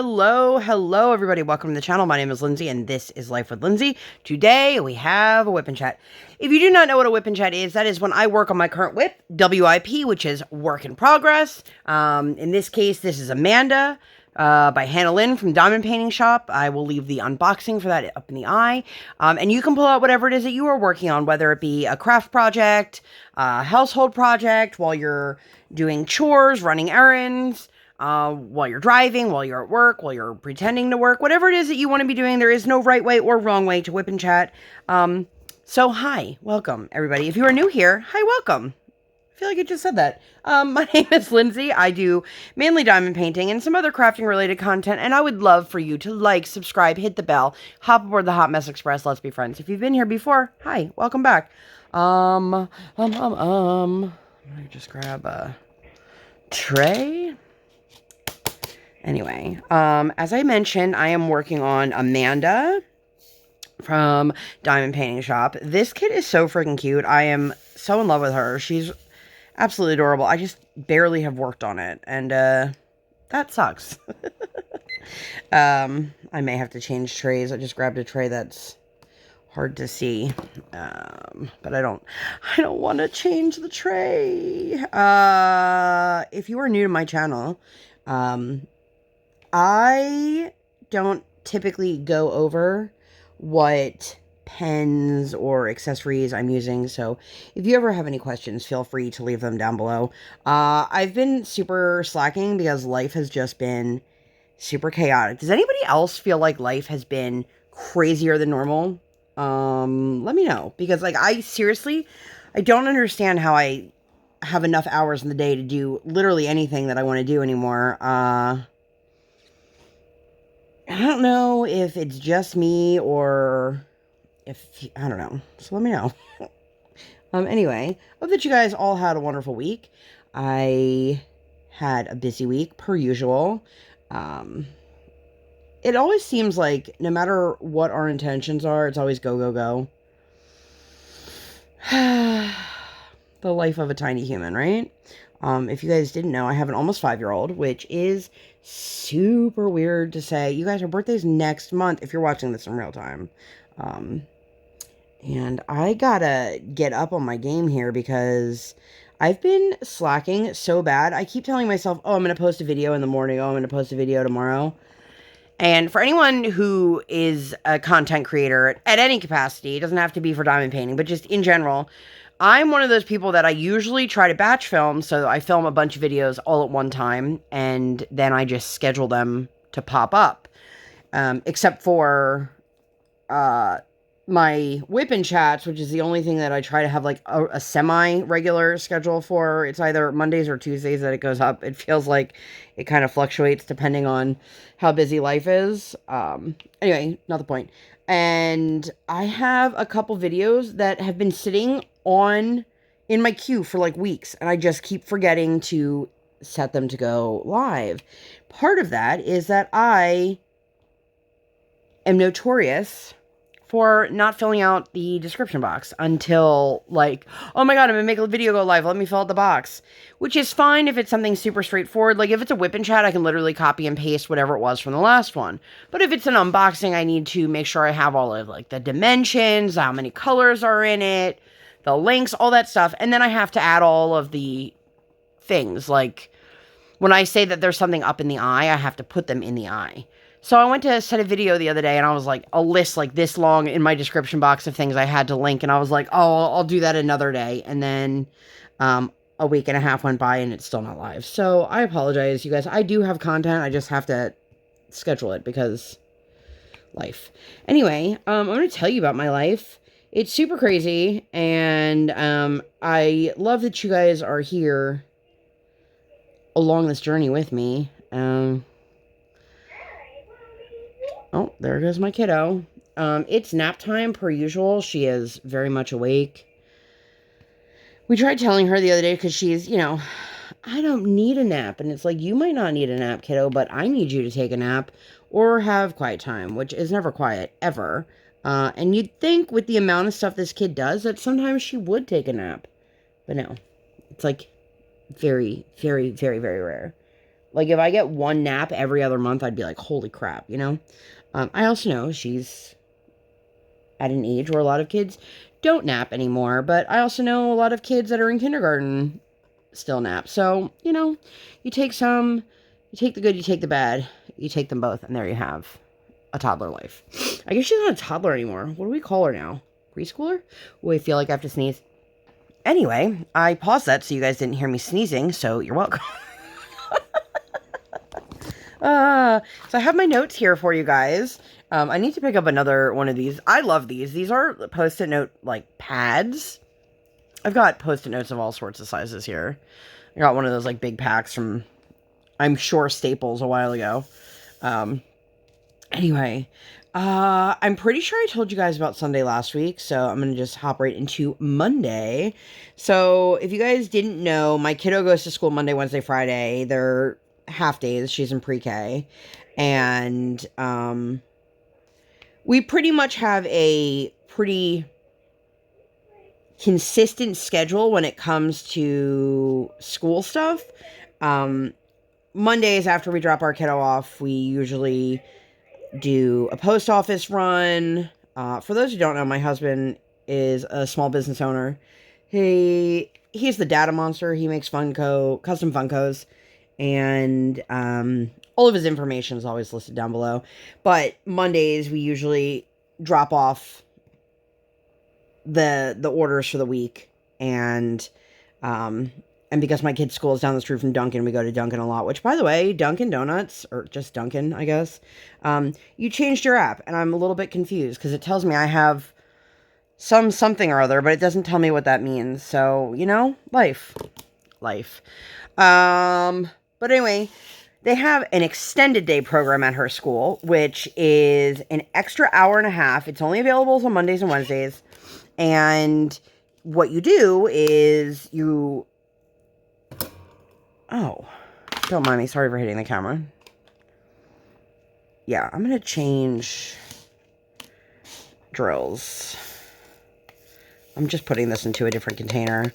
Hello, everybody. Welcome to the channel. My name is Lindsay, and this is Life with Lindsay. Today, we have a WIP Chat. If you do not know what a WIP Chat is, that is when I work on my current WIP, WIP, which is work in progress. In this case, this is Amanda by Lynn from Diamond Painting Shop. I will leave the unboxing for that up in the eye. And you can pull out whatever it is that you are working on, whether it be a craft project, a household project, while you're doing chores, running errands, while you're driving, while you're at work, while you're pretending to work, whatever it is that you want to be doing. There is no right way or wrong way to WIP and Chat. So hi, welcome everybody. If you are new here, hi, welcome. I feel like I just said that. My name is Lindsay. I do mainly diamond painting and some other crafting related content, and I would love for you to like, subscribe, hit the bell, hop aboard the Hot Mess Express. Let's be friends. If you've been here before, hi, welcome back. Let me just grab a tray. Anyway, as I mentioned, I am working on Amanda from Diamond Painting Shop. This kit is so freaking cute. I am so in love with her. She's absolutely adorable. I just barely have worked on it, and that sucks. I may have to change trays. I just grabbed a tray that's hard to see, but I don't want to change the tray. If you are new to my channel, I don't typically go over what pens or accessories I'm using, so if you ever have any questions, feel free to leave them down below. I've been super slacking because life has just been super chaotic. Does anybody else feel like life has been crazier than normal? Let me know, because like I don't understand how I have enough hours in the day to do literally anything that I want to do anymore. I don't know if it's just me or if, I don't know. So let me know. Anyway, hope that you guys all had a wonderful week. I had a busy week, per usual. It always seems like no matter what our intentions are, it's always go, go, go. The life of a tiny human, right? If you guys didn't know, I have an almost 5-year-old, which is super weird to say. You guys, her birthday's next month if you're watching this in real time. And I gotta get up on my game here because I've been slacking so bad. I keep telling myself, oh, I'm gonna post a video in the morning. Oh, I'm gonna post a video tomorrow. And for anyone who is a content creator at any capacity, it doesn't have to be for diamond painting, but just in general, I'm one of those people that I usually try to batch film, so I film a bunch of videos all at one time, and then I just schedule them to pop up. Except for my WIP and Chats, which is the only thing that I try to have like a semi-regular schedule for. It's either Mondays or Tuesdays that it goes up. It feels like it kind of fluctuates depending on how busy life is. Anyway, not the point. And I have a couple videos that have been sitting in my queue for like weeks, and I just keep forgetting to set them to go live. Part of that is that I am notorious for not filling out the description box until like, oh my god, I'm gonna make a video go live, let me fill out the box. Which is fine if it's something super straightforward. Like if it's a WIP and Chat, I can literally copy and paste whatever it was from the last one. But if it's an unboxing, I need to make sure I have all of like the dimensions, how many colors are in it, the links, all that stuff. And then I have to add all of the things. Like when I say that there's something up in the eye, I have to put them in the eye. So I went to set a video the other day, and I was like, a list like this long in my description box of things I had to link, and I was like, oh, I'll do that another day. And then a week and a half went by, and it's still not live. So I apologize, you guys. I do have content. I just have to schedule it because life. Anyway, I'm going to tell you about my life. It's super crazy, and I love that you guys are here along this journey with me. Oh, there goes my kiddo. It's nap time per usual. She is very much awake. We tried telling her the other day because she's, you know, I don't need a nap. And it's like, you might not need a nap, kiddo, but I need you to take a nap or have quiet time, which is never quiet, ever. And you'd think with the amount of stuff this kid does that sometimes she would take a nap. But no, it's like very, very, very, very rare. Like, if I get one nap every other month, I'd be like, holy crap, you know? I also know she's at an age where a lot of kids don't nap anymore, but I also know a lot of kids that are in kindergarten still nap. So, you know, you take some, you take the good, you take the bad, you take them both, and there you have a toddler life. I guess she's not a toddler anymore. What do we call her now? Preschooler? Oh, I feel like I have to sneeze. Anyway, I paused that so you guys didn't hear me sneezing, so you're welcome. So I have my notes here for you guys. I need to pick up another one of these. I love these. These are Post-it note, like, pads. I've got Post-it notes of all sorts of sizes here. I got one of those, like, big packs from, I'm sure, Staples a while ago. Anyway, I'm pretty sure I told you guys about Sunday last week, so I'm going to just hop right into Monday. So if you guys didn't know, my kiddo goes to school Monday, Wednesday, Friday. They're half days. She's in pre-K. And we pretty much have a pretty consistent schedule when it comes to school stuff. Mondays after we drop our kiddo off, we usually do a post office run. For those who don't know, my husband is a small business owner. He's the DaddaMonster. He makes custom Funkos, and all of his information is always listed down below. But Mondays we usually drop off the orders for the week, and because my kid's school is down the street from Dunkin', we go to Dunkin' a lot, which, by the way, Dunkin' Donuts, or just Dunkin', I guess, you changed your app, and I'm a little bit confused, because it tells me I have something or other, but it doesn't tell me what that means, so, you know, life. But anyway, they have an extended day program at her school, which is an extra hour and a half. It's only available on Mondays and Wednesdays, and what you do is you... Oh, don't mind me. Sorry for hitting the camera. Yeah, I'm going to change drills. I'm just putting this into a different container.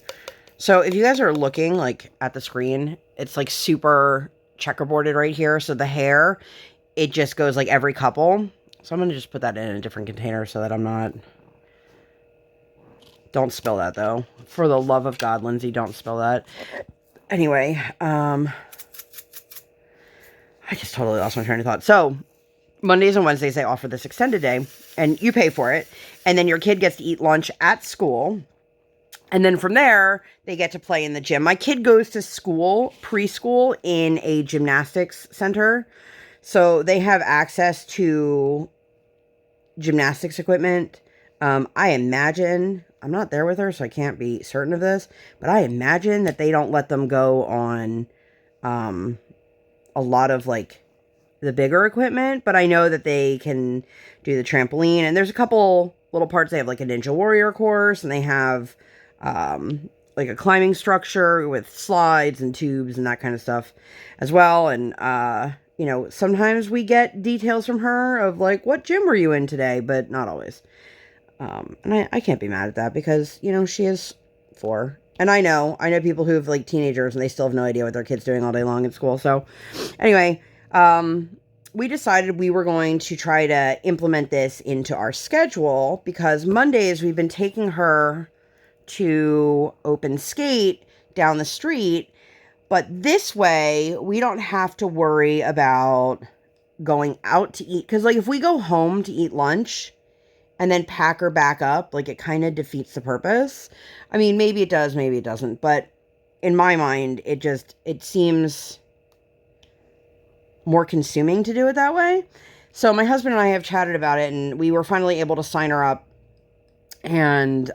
So if you guys are looking, like, at the screen, it's, like, super checkerboarded right here. So the hair, it just goes, like, every couple. So I'm going to just put that in a different container so that I'm not... Don't spill that, though. For the love of God, Lindsay, don't spill that. Anyway, I just totally lost my train of thought. So, Mondays and Wednesdays, they offer this extended day, and you pay for it. And then your kid gets to eat lunch at school. And then from there, they get to play in the gym. My kid goes to school, preschool, in a gymnastics center. So, they have access to gymnastics equipment. I imagine... I'm not there with her, so I can't be certain of this, but I imagine that they don't let them go on a lot of, like, the bigger equipment, but I know that they can do the trampoline, and there's a couple little parts. They have, like, a Ninja Warrior course, and they have, like, a climbing structure with slides and tubes and that kind of stuff as well, and, you know, sometimes we get details from her of, like, what gym were you in today, but not always. And I can't be mad at that because, you know, she is 4. And I know people who have, like, teenagers and they still have no idea what their kid's doing all day long in school. So, anyway, we decided we were going to try to implement this into our schedule because Mondays we've been taking her to open skate down the street. But this way, we don't have to worry about going out to eat. Because, like, if we go home to eat lunch... and then pack her back up, like, it kind of defeats the purpose. I mean, maybe it does, maybe it doesn't, but in my mind, it seems more consuming to do it that way. So my husband and I have chatted about it, and we were finally able to sign her up, and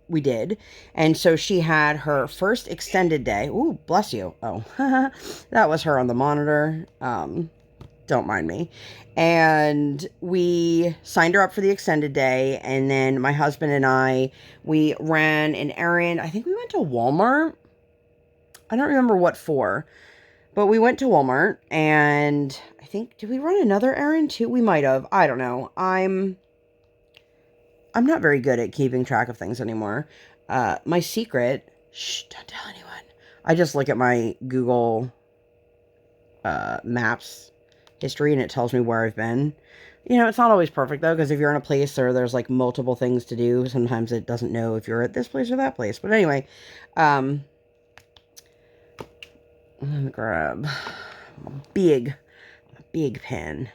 we did. And so she had her first extended day. Ooh, bless you. Oh, that was her on the monitor. Don't mind me. And we signed her up for the extended day, and then my husband and I, we ran an errand. I think we went to Walmart. I don't remember what for, but we went to Walmart, and I think, did we run another errand too? We might have. I don't know. I'm not very good at keeping track of things anymore. My secret, shh, don't tell anyone. I just look at my Google maps history, and it tells me where I've been. You know, it's not always perfect, though, because if you're in a place or there's, like, multiple things to do, sometimes it doesn't know if you're at this place or that place. But anyway, let me grab a big pen.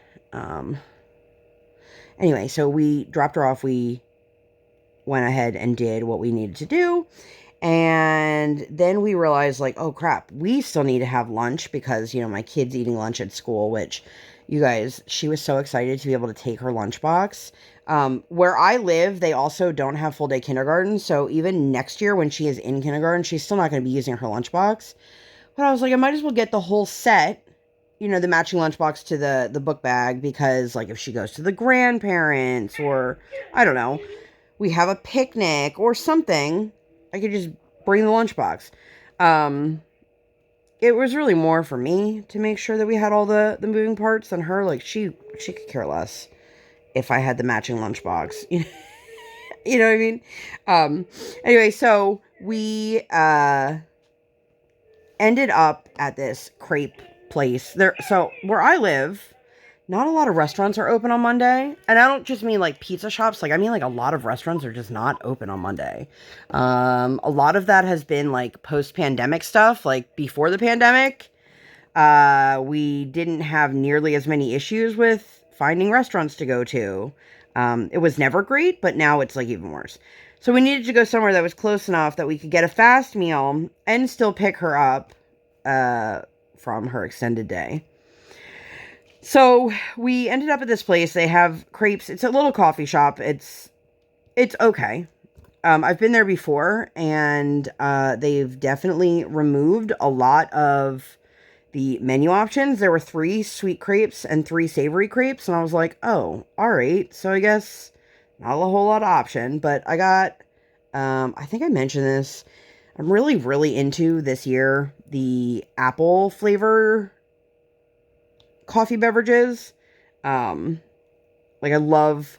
Anyway, so we dropped her off. We went ahead and did what we needed to do. And then we realized, like, oh, crap, we still need to have lunch because, you know, my kid's eating lunch at school, which, you guys, she was so excited to be able to take her lunchbox. Where I live, they also don't have full-day kindergarten, so even next year when she is in kindergarten, she's still not going to be using her lunchbox. But I was like, I might as well get the whole set, you know, the matching lunchbox to the book bag, because, like, if she goes to the grandparents or, I don't know, we have a picnic or something, I could just bring the lunchbox. It was really more for me to make sure that we had all the moving parts than her. Like, she could care less if I had the matching lunchbox. You know what I mean? Anyway, so we ended up at this crepe place. So where I live, not a lot of restaurants are open on Monday. And I don't just mean like pizza shops. Like, I mean like a lot of restaurants are just not open on Monday. A lot of that has been like post-pandemic stuff. Like before the pandemic, we didn't have nearly as many issues with finding restaurants to go to. It was never great, but now it's like even worse. So we needed to go somewhere that was close enough that we could get a fast meal and still pick her up from her extended day. So we ended up at this place. They have crepes. It's a little coffee shop. It's okay. I've been there before, and they've definitely removed a lot of the menu options. There were 3 sweet crepes and 3 savory crepes, and I was like, oh, all right. So I guess not a whole lot of option, but I got, I think I mentioned this. I'm really, really into this year the apple flavor coffee beverages. Like, I love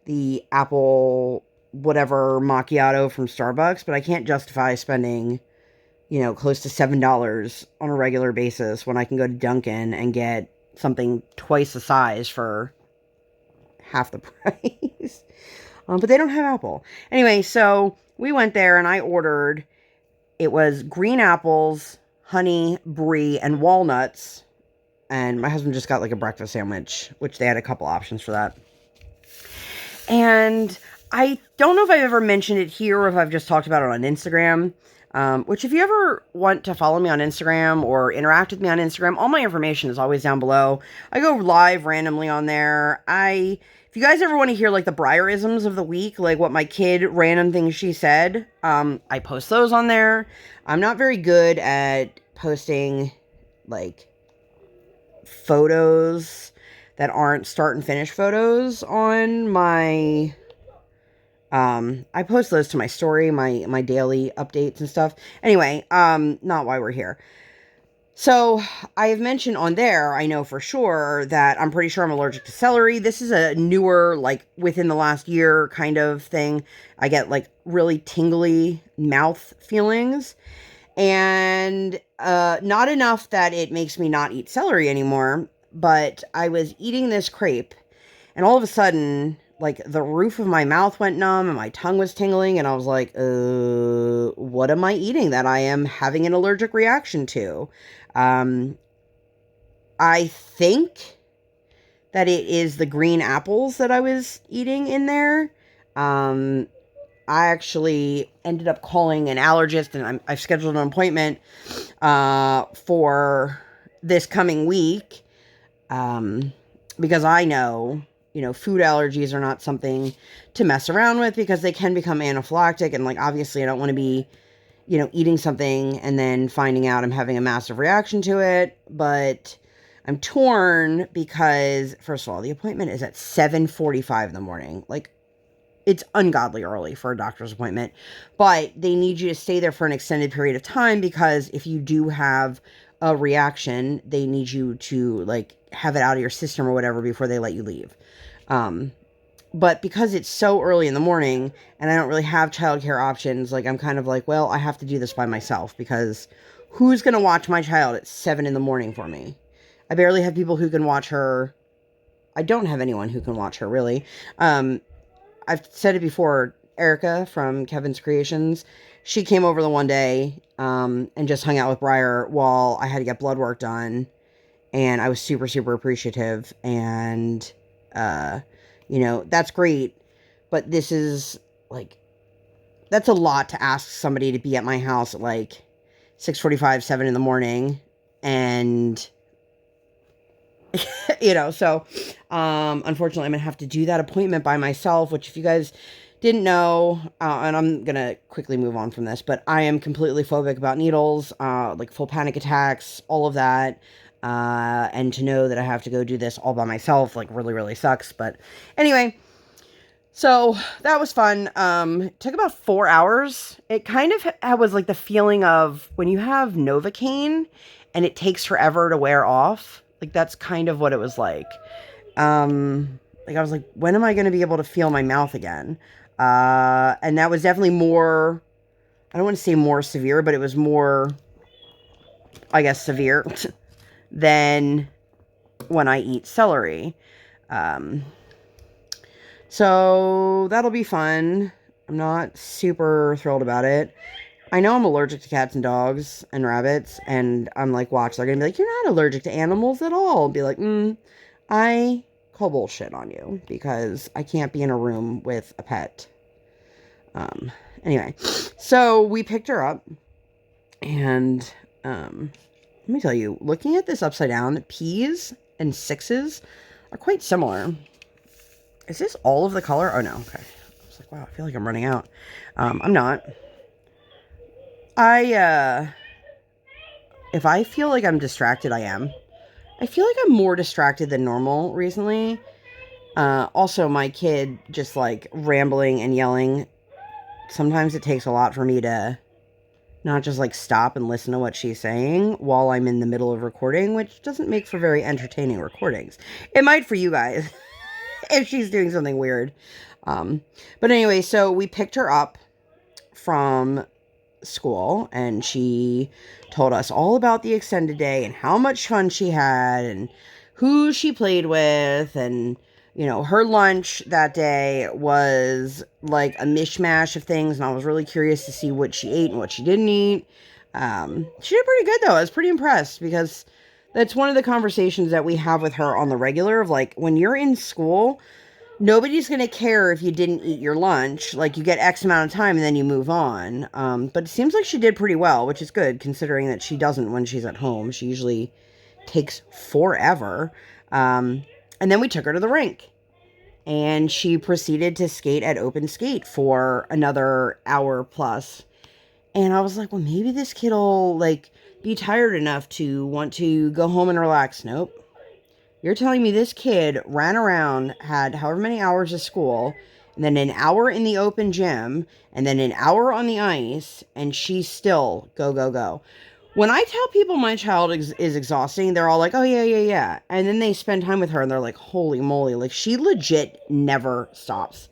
the apple whatever macchiato from Starbucks, but I can't justify spending, you know, close to $7 on a regular basis when I can go to Dunkin' and get something twice the size for half the price. But they don't have apple. Anyway, so we went there and I ordered, it was green apples, honey, brie, and walnuts. And my husband just got like a breakfast sandwich, which they had a couple options for that. And I don't know if I've ever mentioned it here or if I've just talked about it on Instagram. Which if you ever want to follow me on Instagram or interact with me on Instagram, all my information is always down below. I go live randomly on there. If you guys ever want to hear like the Briarisms of the week, like what my kid random things she said, I post those on there. I'm not very good at posting like photos that aren't start and finish photos on my I post those to my story, my daily updates and stuff. Anyway, not why we're here. So I've mentioned on there, I know for sure that I'm pretty sure I'm allergic to celery. This is a newer, like within the last year kind of thing. I get like really tingly mouth feelings, and not enough that it makes me not eat celery anymore. But I was eating this crepe, and all of a sudden, like, the roof of my mouth went numb and my tongue was tingling, and I was like, what am I eating that I am having an allergic reaction to? I think that it is the green apples that I was eating in there. I actually ended up calling an allergist, and I've scheduled an appointment for this coming week, because I know, you know, food allergies are not something to mess around with because they can become anaphylactic. And like, obviously I don't want to be, you know, eating something and then finding out I'm having a massive reaction to it. But I'm torn because, first of all, the appointment is at 7:45 in the morning. Like, it's ungodly early for a doctor's appointment, but they need you to stay there for an extended period of time because if you do have a reaction, they need you to like have it out of your system or whatever before they let you leave. But because it's so early in the morning and I don't really have childcare options, like I'm kind of like, well, I have to do this by myself because who's going to watch my child at 7 in the morning for me? I barely have people who can watch her. I don't have anyone who can watch her, really. I've said it before, Erica from Kevin's Creations, she came over the one day and just hung out with Briar while I had to get blood work done. And I was super, super appreciative. And, you know, that's great. But this is, like, that's a lot to ask somebody to be at my house at, like, 6:45, 7 in the morning. And, you know, so, unfortunately, I'm going to have to do that appointment by myself, which if you guys didn't know, and I'm going to quickly move on from this, but I am completely phobic about needles, like full panic attacks, all of that. And to know that I have to go do this all by myself, like, really, really sucks. But anyway, so that was fun. It took about 4 hours. It kind of was like the feeling of when you have Novocaine and it takes forever to wear off. Like, that's kind of what it was like. Like, I was like, when am I going to be able to feel my mouth again? And that was definitely more, I don't want to say more severe, but it was more, I guess, severe than when I eat celery. So that'll be fun. I'm not super thrilled about it. I know I'm allergic to cats and dogs and rabbits, and I'm like, watch, they're going to be like, you're not allergic to animals at all. I'll be like, I call bullshit on you because I can't be in a room with a pet. Anyway, so we picked her up, and let me tell you, looking at this upside down, P's and 6s are quite similar. Is this all of the color? Oh, no. Okay. I was like, wow, I feel like I'm running out. I'm not. If I feel like I'm distracted, I am. I feel like I'm more distracted than normal recently. Also, my kid just, like, rambling and yelling. Sometimes it takes a lot for me to not just, like, stop and listen to what she's saying while I'm in the middle of recording, which doesn't make for very entertaining recordings. It might for you guys if she's doing something weird. But anyway, so we picked her up from school, and she told us all about the extended day and how much fun she had and who she played with. And, you know, her lunch that day was like a mishmash of things, and I was really curious to see what she ate and what she didn't eat. She did pretty good, though. I was pretty impressed, because that's one of the conversations that we have with her on the regular of, like, when you're in school, nobody's going to care if you didn't eat your lunch. Like, you get X amount of time and then you move on. But it seems like she did pretty well, which is good considering that she doesn't when she's at home. She usually takes forever. And then we took her to the rink, and she proceeded to skate at Open Skate for another hour plus. And I was like, well, maybe this kid will, like, be tired enough to want to go home and relax. Nope. You're telling me this kid ran around, had however many hours of school, and then an hour in the open gym, and then an hour on the ice, and she's still go, go, go. When I tell people my child is exhausting, they're all like, oh, yeah, yeah, yeah. And then they spend time with her, and they're like, holy moly. Like, she legit never stops.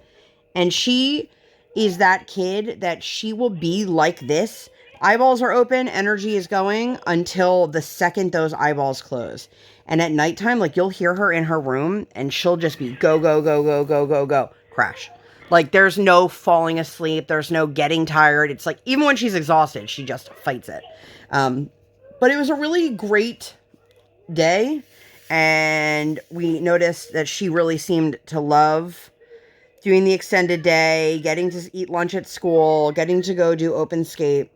And she is that kid that she will be like this. Eyeballs are open, energy is going until the second those eyeballs close. And at nighttime, like, you'll hear her in her room, and she'll just be go, go, go, go, go, go, go, crash. Like, there's no falling asleep. There's no getting tired. It's like, even when she's exhausted, she just fights it. But it was a really great day, and we noticed that she really seemed to love doing the extended day, getting to eat lunch at school, getting to go do Open Skate.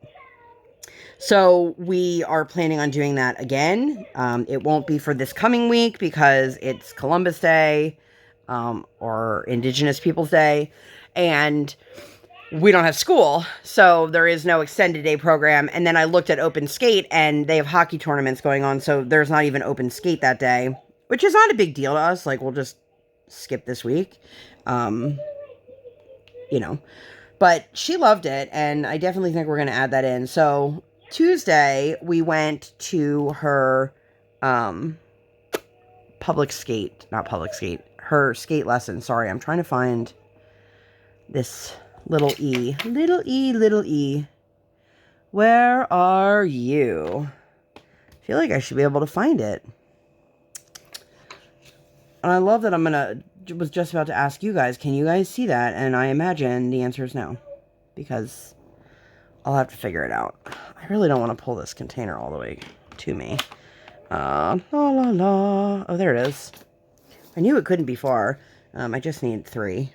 So we are planning on doing that again. It won't be for this coming week because it's Columbus Day, or Indigenous Peoples Day, and we don't have school, so there is no extended day program. And then I looked at Open Skate, and they have hockey tournaments going on, so there's not even Open Skate that day, which is not a big deal to us. Like, we'll just skip this week, you know. But she loved it, and I definitely think we're going to add that in. So Tuesday, we went to her her skate lesson. Sorry, I'm trying to find this little E. Little E, little E. Where are you? I feel like I should be able to find it. And I love that was just about to ask you guys, can you guys see that? And I imagine the answer is no, because I'll have to figure it out. I really don't want to pull this container all the way to me. La la la. Oh, there it is. I knew it couldn't be far. I just need 3.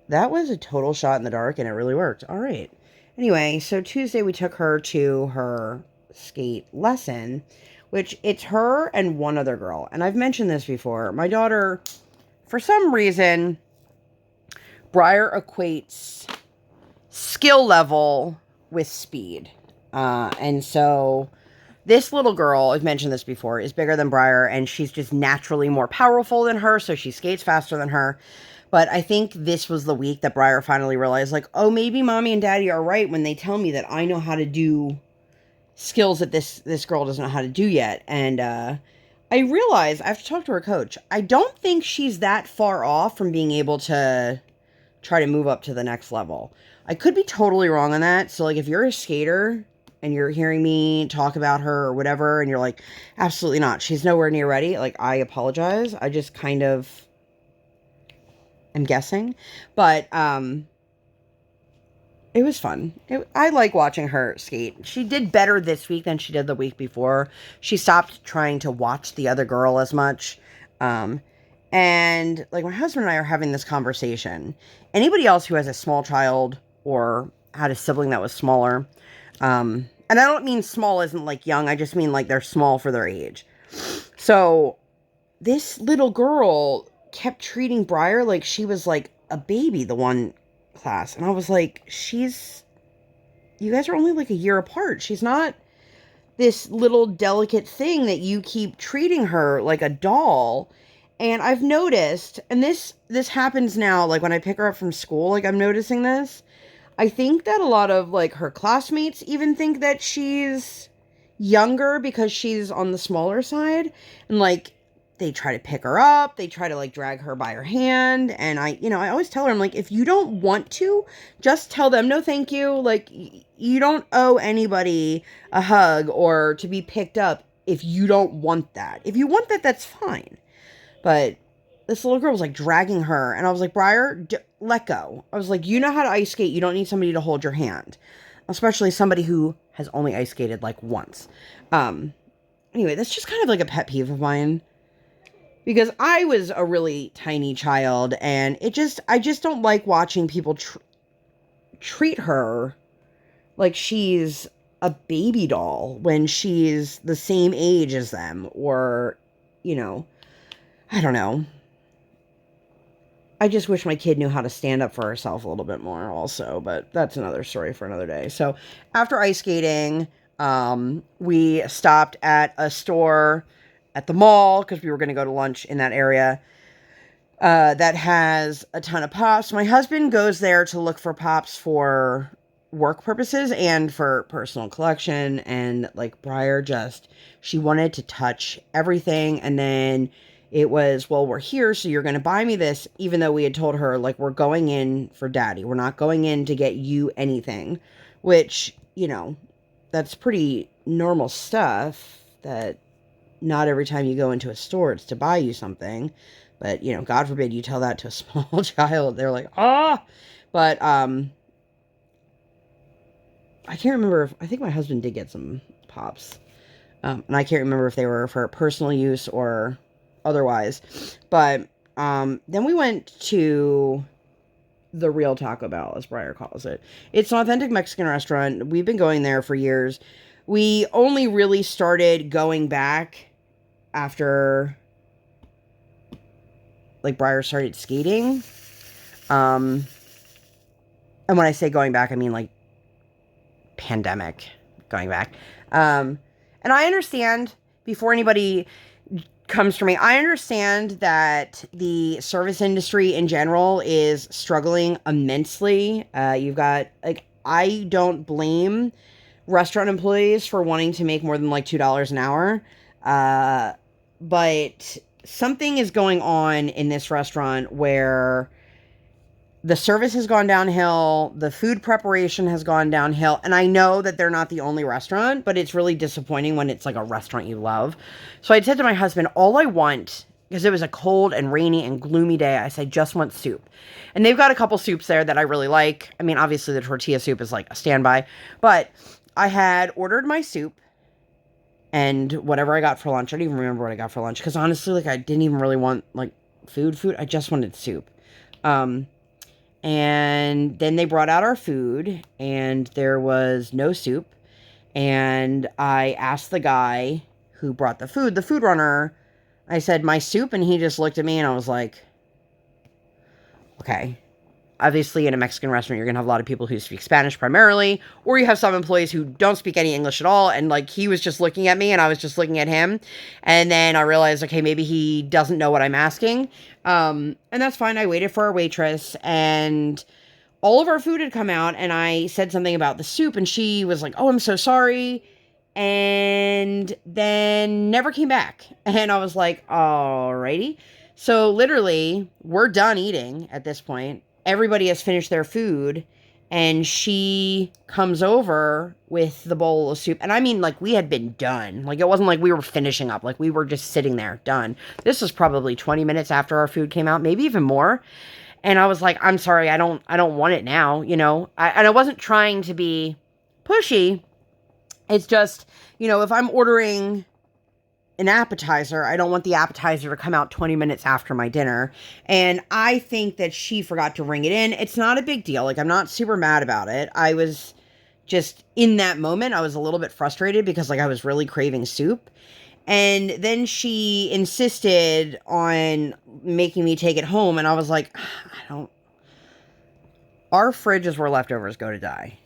That was a total shot in the dark, and it really worked. All right. Anyway, so Tuesday we took her to her skate lesson, which it's her and one other girl. And I've mentioned this before. My daughter, for some reason, Briar equates skill level with speed. And so this little girl, I've mentioned this before, is bigger than Briar, and she's just naturally more powerful than her, so she skates faster than her. But I think this was the week that Briar finally realized, like, oh, maybe mommy and daddy are right when they tell me that I know how to do skills that this girl doesn't know how to do yet. And I realized, I have to talk to her coach, I don't think she's that far off from being able to try to move up to the next level. I could be totally wrong on that. So, like, if you're a skater and you're hearing me talk about her or whatever, and you're like, absolutely not, she's nowhere near ready, like, I apologize. I just kind of am guessing. But, it was fun. I like watching her skate. She did better this week than she did the week before. She stopped trying to watch the other girl as much. And, like, my husband and I are having this conversation. Anybody else who has a small child or had a sibling that was smaller, and I don't mean small isn't like young, I just mean like they're small for their age. So this little girl kept treating Briar like she was like a baby the one class. And I was like, you guys are only like a year apart. She's not this little delicate thing that you keep treating her like a doll. And I've noticed, and this happens now, like when I pick her up from school, like I'm noticing this. I think that a lot of like her classmates even think that she's younger because she's on the smaller side. And like they try to pick her up, they try to like drag her by her hand. And I always tell her, I'm like, if you don't want to, just tell them no thank you. Like, you don't owe anybody a hug or to be picked up if you don't want that. If you want that, that's fine. But this little girl was like dragging her, and I was like, Briar, let go. I was like, you know how to ice skate. You don't need somebody to hold your hand, especially somebody who has only ice skated like once. Anyway, that's just kind of like a pet peeve of mine, because I was a really tiny child, and I just don't like watching people treat her like she's a baby doll when she's the same age as them, or, I don't know. I just wish my kid knew how to stand up for herself a little bit more also, but that's another story for another day. So after ice skating, we stopped at a store at the mall because we were going to go to lunch in that area that has a ton of pops. My husband goes there to look for pops for work purposes and for personal collection. And like Briar she wanted to touch everything. And then it was, well, we're here, so you're going to buy me this, even though we had told her, like, we're going in for daddy. We're not going in to get you anything, which, that's pretty normal stuff, that not every time you go into a store, it's to buy you something. But, God forbid you tell that to a small child. They're like, ah! But, I can't remember I think my husband did get some pops. And I can't remember if they were for personal use or otherwise. But then we went to the real Taco Bell, as Briar calls it. It's an authentic Mexican restaurant. We've been going there for years. We only really started going back after like Briar started skating. And when I say going back, I mean like pandemic going back. And I understand, before anybody comes for me, I understand that the service industry in general is struggling immensely. You've got, like, I don't blame restaurant employees for wanting to make more than like $2 an hour. But something is going on in this restaurant where the service has gone downhill, the food preparation has gone downhill, and I know that they're not the only restaurant, but it's really disappointing when it's like a restaurant you love. So I said to my husband, all I want because it was a cold and rainy and gloomy day. I said, just want soup. And they've got a couple soups there that I really like. I mean, obviously the tortilla soup is like a standby, but I had ordered my soup and whatever I got for lunch. I don't even remember what I got for lunch, because honestly, like, I didn't even really want like food. I just wanted soup. And then they brought out our food and there was no soup. And I asked the guy who brought the food runner, I said, my soup? And he just looked at me and I was like, okay. Obviously, in a Mexican restaurant, you're going to have a lot of people who speak Spanish primarily, or you have some employees who don't speak any English at all. And like, he was just looking at me and I was just looking at him. And then I realized, okay, maybe he doesn't know what I'm asking. And that's fine. I waited for our waitress and all of our food had come out and I said something about the soup and she was like, oh, I'm so sorry. And then never came back. And I was like, alrighty. So literally, we're done eating at this point. Everybody has finished their food and she comes over with the bowl of soup. And I mean, like, we had been done. Like, it wasn't like we were finishing up. Like, we were just sitting there, done. This was probably 20 minutes after our food came out, maybe even more. And I was like, I'm sorry, I don't want it now, you know? And I wasn't trying to be pushy. It's just, you know, if I'm ordering an appetizer, I don't want the appetizer to come out 20 minutes after my dinner. And I think that she forgot to ring it in. It's not a big deal. Like, I'm not super mad about it. I was just, in that moment, I was a little bit frustrated because, like, I was really craving soup. And then she insisted on making me take it home. And I was like, our fridge is where leftovers go to die.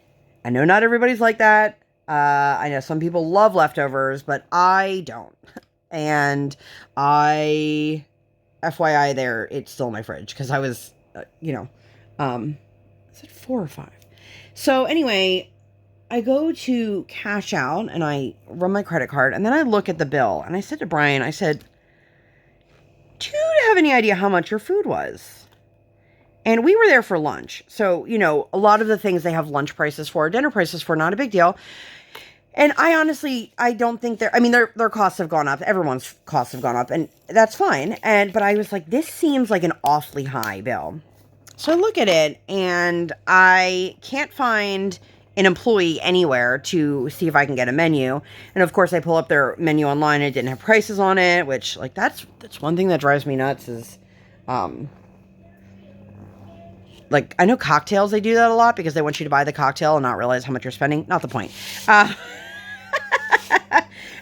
I know not everybody's like that. I know some people love leftovers, but I don't. And FYI there, it's still in my fridge because I was, is it 4 or 5? So anyway, I go to cash out and I run my credit card and then I look at the bill and I said to Brian, I said, do you have any idea how much your food was? And we were there for lunch. So, you know, a lot of the things they have lunch prices for, dinner prices for, not a big deal. And I honestly, I don't think their costs have gone up. Everyone's costs have gone up and that's fine. But I was like, this seems like an awfully high bill. So I look at it and I can't find an employee anywhere to see if I can get a menu. And of course I pull up their menu online and it didn't have prices on it, which, like, that's one thing that drives me nuts is, like, I know cocktails, they do that a lot because they want you to buy the cocktail and not realize how much you're spending. Not the point.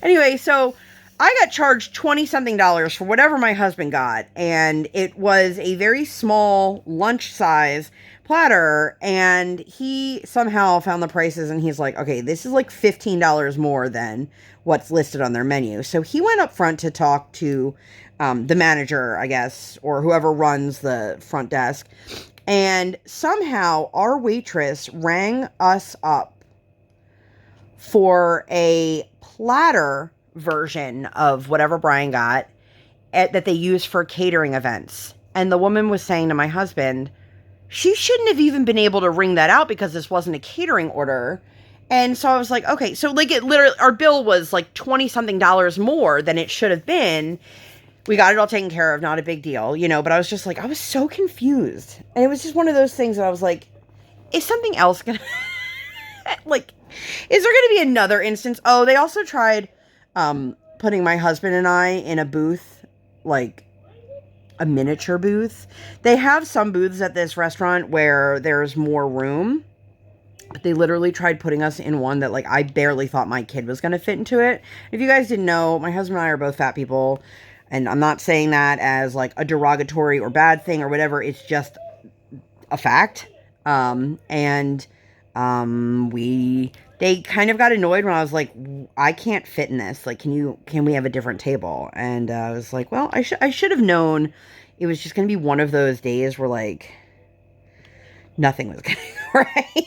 Anyway, so I got charged $20-something for whatever my husband got. And it was a very small lunch size platter. And he somehow found the prices and he's like, okay, this is like $15 more than what's listed on their menu. So he went up front to talk to the manager, I guess, or whoever runs the front desk. And somehow our waitress rang us up for a platter version of whatever Brian got that they use for catering events. And the woman was saying to my husband, she shouldn't have even been able to ring that out because this wasn't a catering order. And so I was like, okay, so like it literally, our bill was like $20-something more than it should have been. We got it all taken care of, not a big deal, you know, but I was just like, I was so confused. And it was just one of those things that I was like, is something else gonna, like, is there gonna be another instance? Oh, they also tried putting my husband and I in a booth, like a miniature booth. They have some booths at this restaurant where there's more room, but they literally tried putting us in one that, like, I barely thought my kid was gonna fit into it. If you guys didn't know, my husband and I are both fat people. And I'm not saying that as, like, a derogatory or bad thing or whatever. It's just a fact. They kind of got annoyed when I was like, I can't fit in this. Like, can we have a different table? And I was like, well, I should have known it was just going to be one of those days where, like, nothing was going to go right.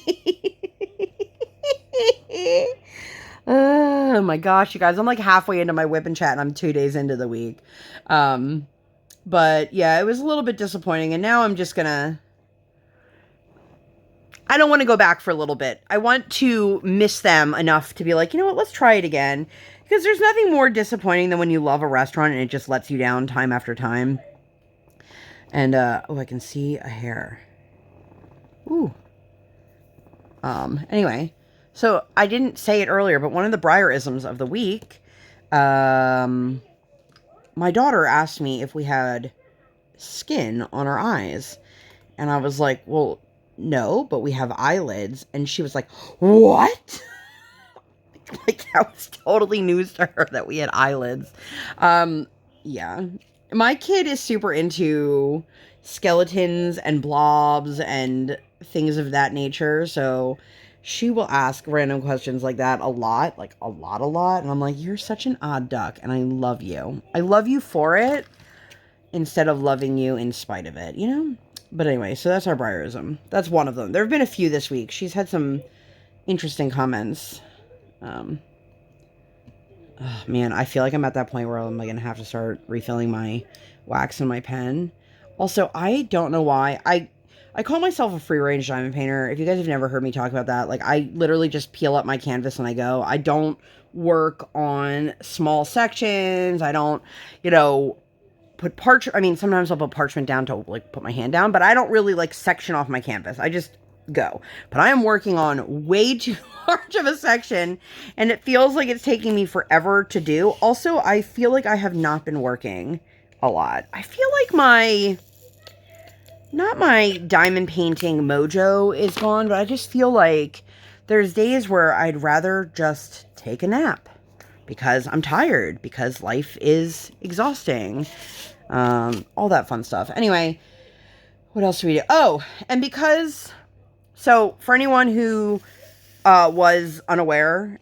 Oh my gosh, you guys, I'm like halfway into my WIP Chat and I'm 2 days into the week. But yeah, it was a little bit disappointing and now I'm just gonna, I don't want to go back for a little bit. I want to miss them enough to be like, you know what, let's try it again. Because there's nothing more disappointing than when you love a restaurant and it just lets you down time after time. And, oh, I can see a hair. Ooh. Anyway. So, I didn't say it earlier, but one of the Briarisms of the week, my daughter asked me if we had skin on our eyes. And I was like, well, no, but we have eyelids. And she was like, what? Like, that was totally news to her that we had eyelids. Yeah. My kid is super into skeletons and blobs and things of that nature. So she will ask random questions like that a lot. Like, a lot. And I'm like, you're such an odd duck. And I love you. I love you for it instead of loving you in spite of it, you know? But anyway, so that's our Briarism. That's one of them. There have been a few this week. She's had some interesting comments. Oh, man, I feel like I'm at that point where I'm going to have to start refilling my wax in my pen. Also, I don't know why. I call myself a free-range diamond painter. If you guys have never heard me talk about that, like, I literally just peel up my canvas when I go. I don't work on small sections. I don't, put sometimes I'll put parchment down to, like, put my hand down, but I don't really, like, section off my canvas. I just go. But I am working on way too large of a section, and it feels like it's taking me forever to do. Also, I feel like I have not been working a lot. I feel like not my diamond painting mojo is gone, but I just feel like there's days where I'd rather just take a nap because I'm tired, because life is exhausting. All that fun stuff. Anyway, what else do we do? Oh, and so for anyone who was unaware,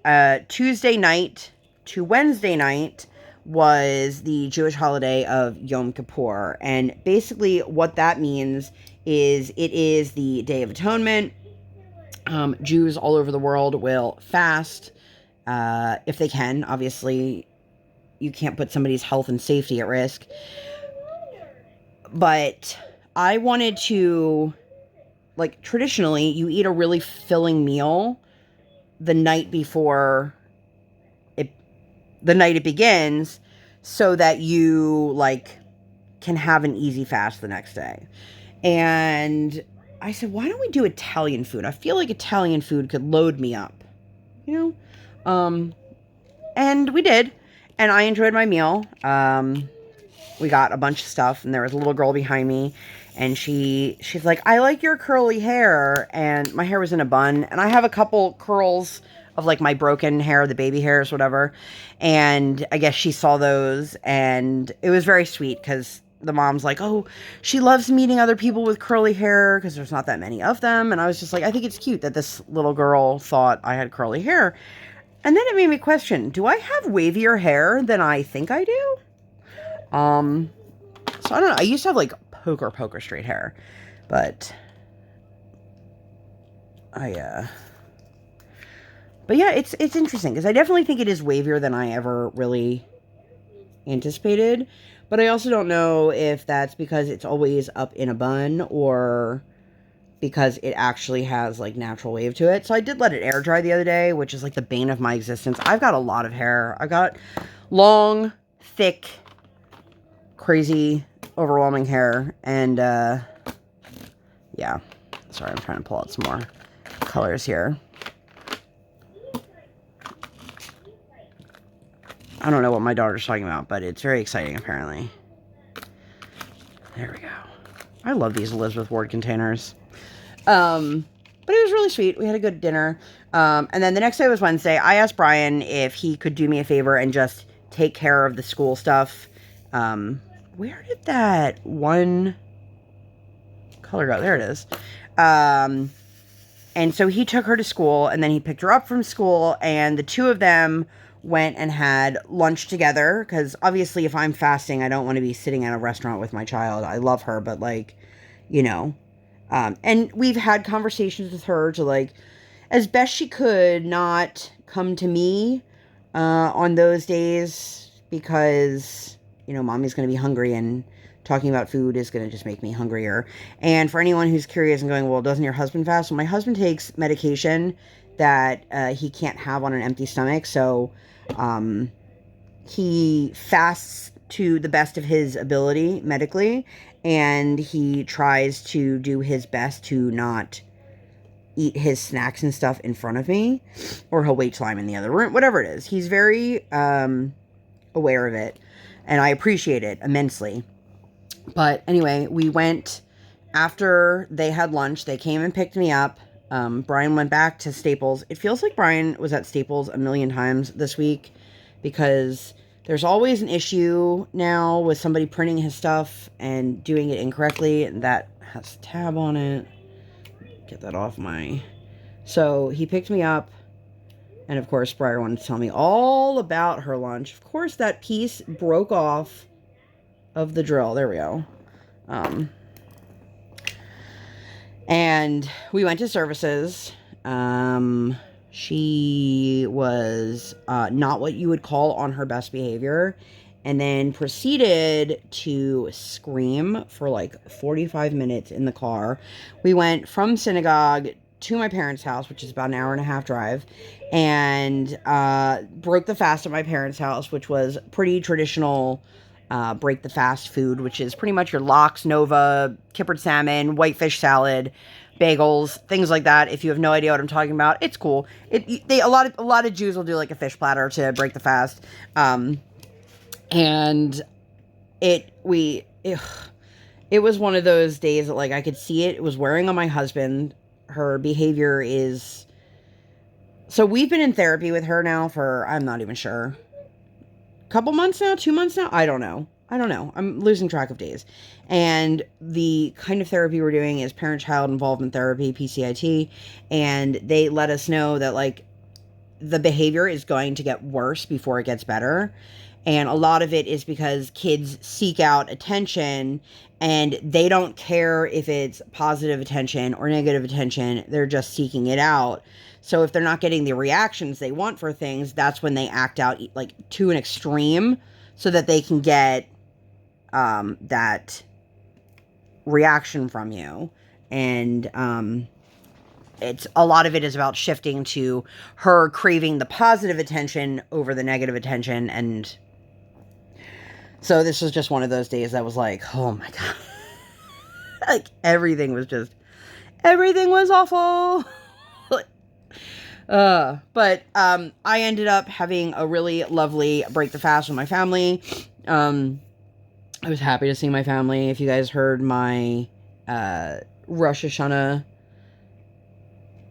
Tuesday night to Wednesday night was the Jewish holiday of Yom Kippur. And basically what that means is it is the Day of Atonement. Jews all over the world will fast if they can. Obviously, you can't put somebody's health and safety at risk. But I wanted to, like, traditionally, you eat a really filling meal the night before it begins, so that you, like, can have an easy fast the next day. And I said, why don't we do Italian food? I feel like Italian food could load me up, and we did, and I enjoyed my meal. We got a bunch of stuff, and there was a little girl behind me, and she's like, I like your curly hair, and my hair was in a bun, and I have a couple curls of, like, my broken hair, the baby hairs, whatever, and I guess she saw those, and it was very sweet, because the mom's like, oh, she loves meeting other people with curly hair, because there's not that many of them, and I was just like, I think it's cute that this little girl thought I had curly hair, and then it made me question, do I have wavier hair than I think I do? So I don't know, I used to have, like, poker straight hair, but but yeah, it's interesting, because I definitely think it is wavier than I ever really anticipated, but I also don't know if that's because it's always up in a bun, or because it actually has, like, natural wave to it. So I did let it air dry the other day, which is, like, the bane of my existence. I've got a lot of hair. I've got long, thick, crazy, overwhelming hair, and yeah, sorry, I'm trying to pull out some more colors here. I don't know what my daughter's talking about, but it's very exciting, apparently. There we go. I love these Elizabeth Ward containers. But it was really sweet. We had a good dinner. And then the next day was Wednesday. I asked Brian if he could do me a favor and just take care of the school stuff. Where did that one color go? There it is. And so he took her to school, and then he picked her up from school, and the two of them went and had lunch together, because obviously if I'm fasting, I don't want to be sitting at a restaurant with my child. I love her, but, like, and we've had conversations with her to, like, as best she could, not come to me on those days, because, mommy's going to be hungry and talking about food is going to just make me hungrier. And for anyone who's curious and going, well, doesn't your husband fast? Well, my husband takes medication that he can't have on an empty stomach. So he fasts to the best of his ability medically, and he tries to do his best to not eat his snacks and stuff in front of me, or he'll wait till I'm in the other room, whatever it is. He's very aware of it, and I appreciate it immensely. But anyway, we went after they had lunch. They came and picked me up. Brian went back to Staples. It feels like Brian was at Staples a million times this week, because there's always an issue now with somebody printing his stuff and doing it incorrectly, and that has a tab on it. Get that off my... So he picked me up, and of course Briar wanted to tell me all about her lunch. Of course that piece broke off of the drill. There we go. And we went to services. She was not what you would call on her best behavior, and then proceeded to scream for like 45 minutes in the car. We went from synagogue to my parents' house, which is about an hour and a half drive, and broke the fast at my parents' house, which was pretty traditional break the fast food, which is pretty much your lox, nova, kippered salmon, whitefish salad, bagels, things like that. If you have no idea what I'm talking about, it's cool. A lot of Jews will do like a fish platter to break the fast. And it was one of those days that, like, I could see it was wearing on my husband. Her behavior is... So we've been in therapy with her now for, I'm not even sure, couple months now, 2 months now. I don't know. I'm losing track of days. And the kind of therapy we're doing is parent-child involvement therapy, PCIT. And they let us know that, like, the behavior is going to get worse before it gets better. And a lot of it is because kids seek out attention, and they don't care if it's positive attention or negative attention. They're just seeking it out. So if they're not getting the reactions they want for things, that's when they act out, like, to an extreme, so that they can get that reaction from you. And it's a lot of it is about shifting to her craving the positive attention over the negative attention. And so this was just one of those days that was like, oh my God. Like, everything was awful. But I ended up having a really lovely break the fast with my family. I was happy to see my family. If you guys heard my Rosh Hashanah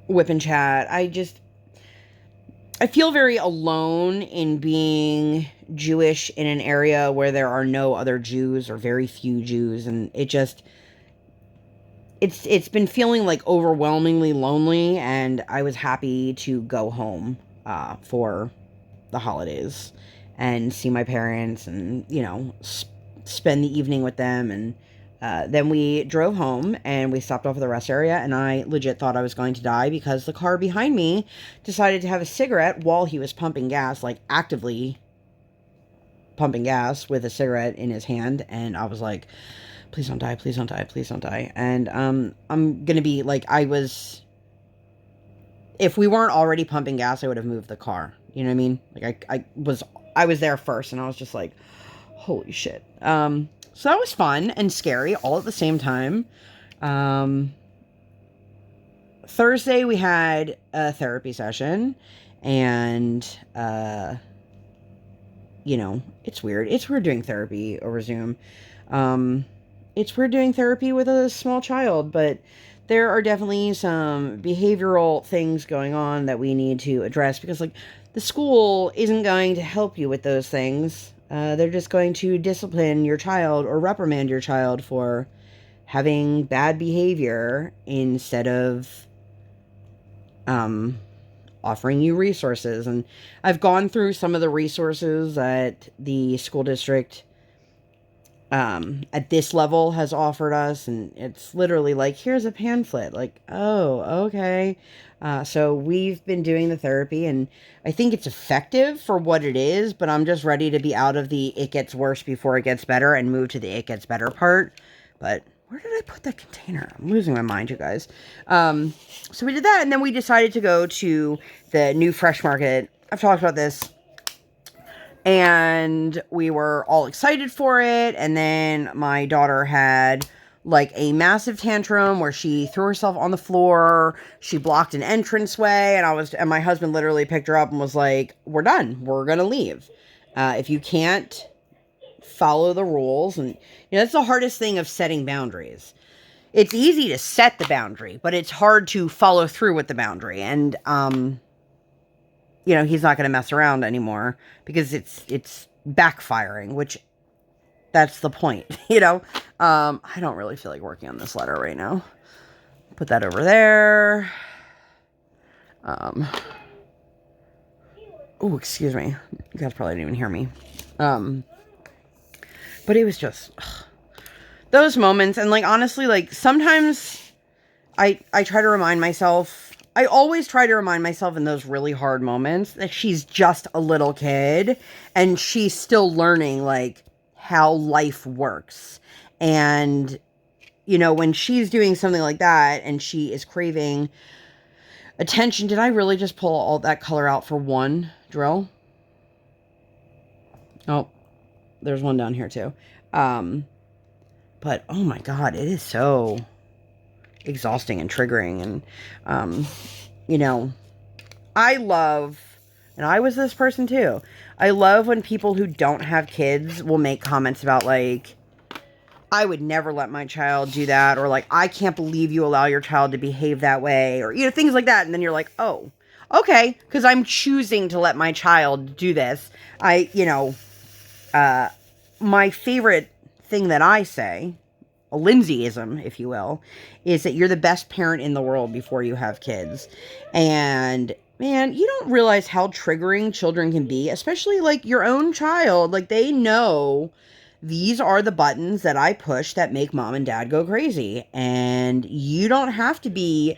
WIP Chat, I feel very alone in being Jewish in an area where there are no other Jews, or very few Jews, and it's been feeling like overwhelmingly lonely, and I was happy to go home for the holidays and see my parents, and, you know, spend the evening with them. And then we drove home, and we stopped off at the rest area, and I legit thought I was going to die, because the car behind me decided to have a cigarette while he was pumping gas, like actively pumping gas with a cigarette in his hand. And I was like, please don't die, please don't die, please don't die. And I'm gonna be like, if we weren't already pumping gas, I would have moved the car. You know what I mean? Like, I was there first, and I was just like, holy shit. So that was fun and scary all at the same time. Thursday we had a therapy session, and you know, it's weird. It's weird doing therapy over Zoom. It's weird doing therapy with a small child, but there are definitely some behavioral things going on that we need to address, because, like, the school isn't going to help you with those things. They're just going to discipline your child or reprimand your child for having bad behavior, instead of offering you resources. And I've gone through some of the resources that the school district at this level has offered us, and it's literally like, here's a pamphlet, like, oh, okay. So we've been doing the therapy, and I think it's effective for what it is, but I'm just ready to be out of the it gets worse before it gets better and move to the it gets better part. But where did I put that container? I'm losing my mind, you guys. So we did that, and then we decided to go to the new Fresh Market. I've talked about this, and we were all excited for it. And then my daughter had like a massive tantrum where she threw herself on the floor. She blocked an entranceway, and my husband literally picked her up and was like, "We're done. We're gonna leave. If you can't follow the rules." And that's the hardest thing of setting boundaries. It's easy to set the boundary, but it's hard to follow through with the boundary. And he's not going to mess around anymore because it's backfiring, which that's the point, I don't really feel like working on this letter right now. Put that over there. Oh, excuse me. You guys probably didn't even hear me. But it was just those moments. And like, honestly, like sometimes I try to remind myself, I always try to remind myself in those really hard moments that she's just a little kid and she's still learning like how life works. And, when she's doing something like that and she is craving attention, did I really just pull all that color out for one drill? Oh, there's one down here too. But oh my God, it is so exhausting and triggering. And I love, and I was this person too, I love when people who don't have kids will make comments about like, I would never let my child do that, or like, I can't believe you allow your child to behave that way, or things like that. And then you're like, oh, okay, because I'm choosing to let my child do this. My favorite thing that I say, a Lindsayism, if you will, is that you're the best parent in the world before you have kids. And man, you don't realize how triggering children can be, especially like your own child. Like they know these are the buttons that I push that make mom and dad go crazy. And you don't have to be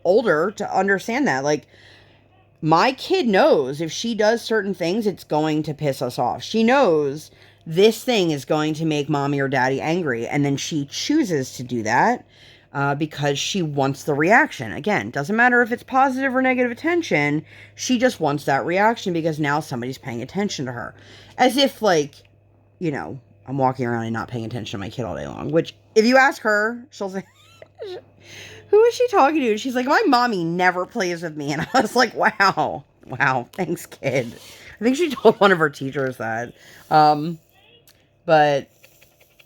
older to understand that. Like my kid knows if she does certain things, it's going to piss us off. She knows this thing is going to make mommy or daddy angry. And then she chooses to do that because she wants the reaction. Again, doesn't matter if it's positive or negative attention. She just wants that reaction because now somebody's paying attention to her. As if like, I'm walking around and not paying attention to my kid all day long. Which if you ask her, she'll say, who is she talking to? She's like, my mommy never plays with me. And I was like, wow, thanks, kid. I think she told one of her teachers that. But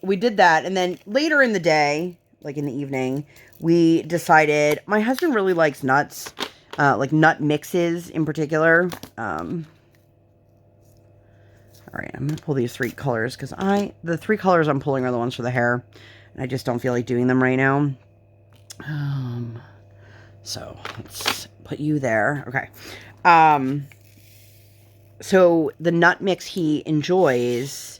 we did that. And then later in the day, like in the evening, we decided, my husband really likes nuts, like nut mixes in particular. All right, I'm going to pull these three colors because the three colors I'm pulling are the ones for the hair. And I just don't feel like doing them right now. So let's put you there. Okay. So the nut mix he enjoys,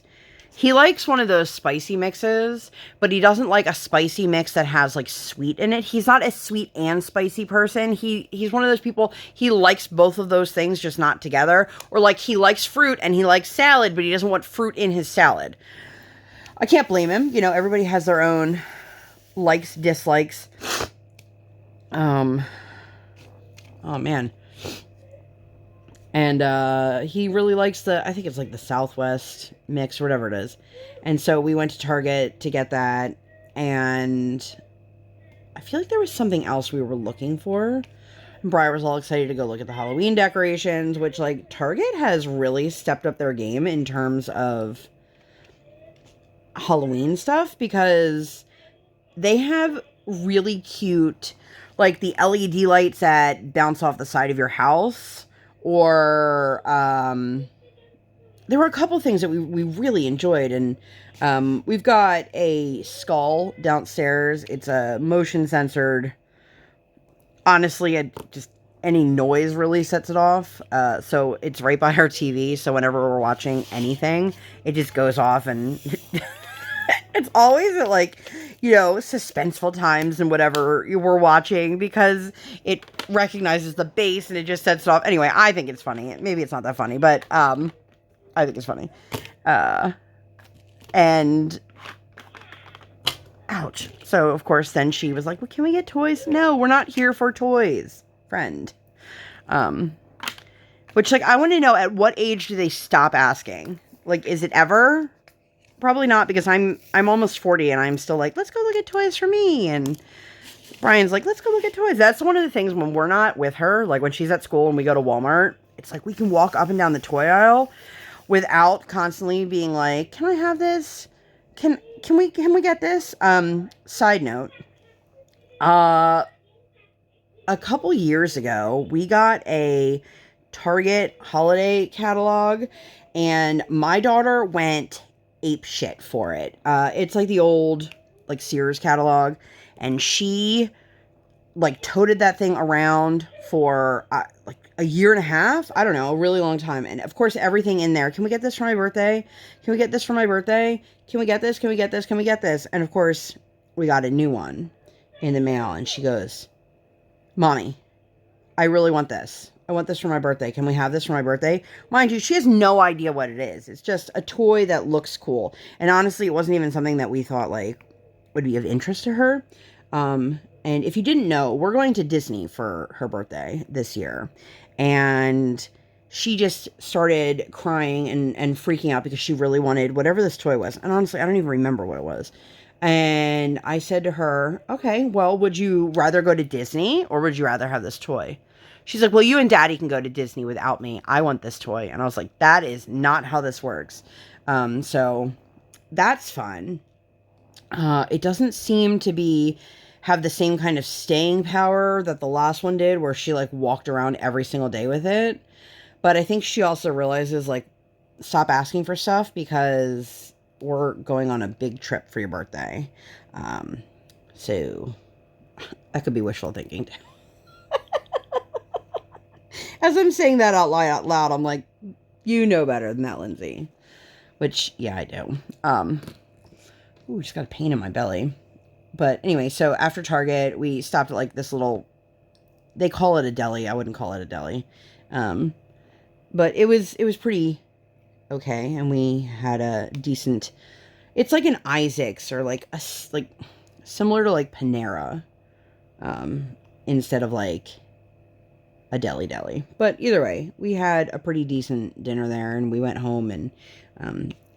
he likes one of those spicy mixes, but he doesn't like a spicy mix that has like sweet in it. He's not a sweet and spicy person. He's one of those people, he likes both of those things, just not together. Or like he likes fruit and he likes salad, but he doesn't want fruit in his salad. I can't blame him. Everybody has their own likes, dislikes. Oh man. And he really likes I think it's like the Southwest mix or whatever it is. And so we went to Target to get that. And I feel like there was something else we were looking for. And Briar was all excited to go look at the Halloween decorations, which like Target has really stepped up their game in terms of Halloween stuff, because they have really cute, like the LED lights that bounce off the side of your house. Or there were a couple things that we really enjoyed. And we've got a skull downstairs. It's a motion censored. Honestly, just any noise really sets it off. So it's right by our TV. So whenever we're watching anything, it just goes off and It's always at like, suspenseful times and whatever you were watching because it recognizes the bass and it just sets it off. Anyway, I think it's funny. Maybe it's not that funny, but I think it's funny. And ouch. So of course then she was like, well, can we get toys? No, we're not here for toys, friend. Which like I want to know, at what age do they stop asking? Like, is it ever? Probably not, because I'm almost 40 and I'm still like, let's go look at toys for me. And Brian's like, let's go look at toys. That's one of the things when we're not with her, like when she's at school and we go to Walmart, it's like we can walk up and down the toy aisle without constantly being like, can I have this? Can we get this? Side note, a couple years ago, we got a Target holiday catalog and my daughter went ape shit for it. It's like the old like Sears catalog, and she like toted that thing around for like a year and a half. I don't know, a really long time. And of course, everything in there. Can we get this for my birthday? Can we get this for my birthday? Can we get this? Can we get this? Can we get this? And of course, we got a new one in the mail, and she goes, Mommy, I really want this. I want this for my birthday. Can we have this for my birthday? Mind you, she has no idea what it is. It's just a toy that looks cool. And honestly, it wasn't even something that we thought like would be of interest to her. And if you didn't know, we're going to Disney for her birthday this year. And she just started crying and freaking out because she really wanted whatever this toy was. And honestly, I don't even remember what it was. And I said to her, okay, well, would you rather go to Disney or would you rather have this toy? She's like, well, you and Daddy can go to Disney without me. I want this toy. And I was like, that is not how this works. So that's fun. It doesn't seem to have the same kind of staying power that the last one did, where she like walked around every single day with it. But I think she also realizes like, stop asking for stuff because we're going on a big trip for your birthday. So that could be wishful thinking too. As I'm saying that out loud, I'm like, you know better than that, Lindsay. Which, yeah, I do. Ooh, just got a pain in my belly. But anyway, so after Target, we stopped at like this little, they call it a deli. I wouldn't call it a deli. But it was pretty okay. And we had a decent, it's like an Isaac's or like similar to like Panera. Instead of like a deli. But either way, we had a pretty decent dinner there, and we went home. And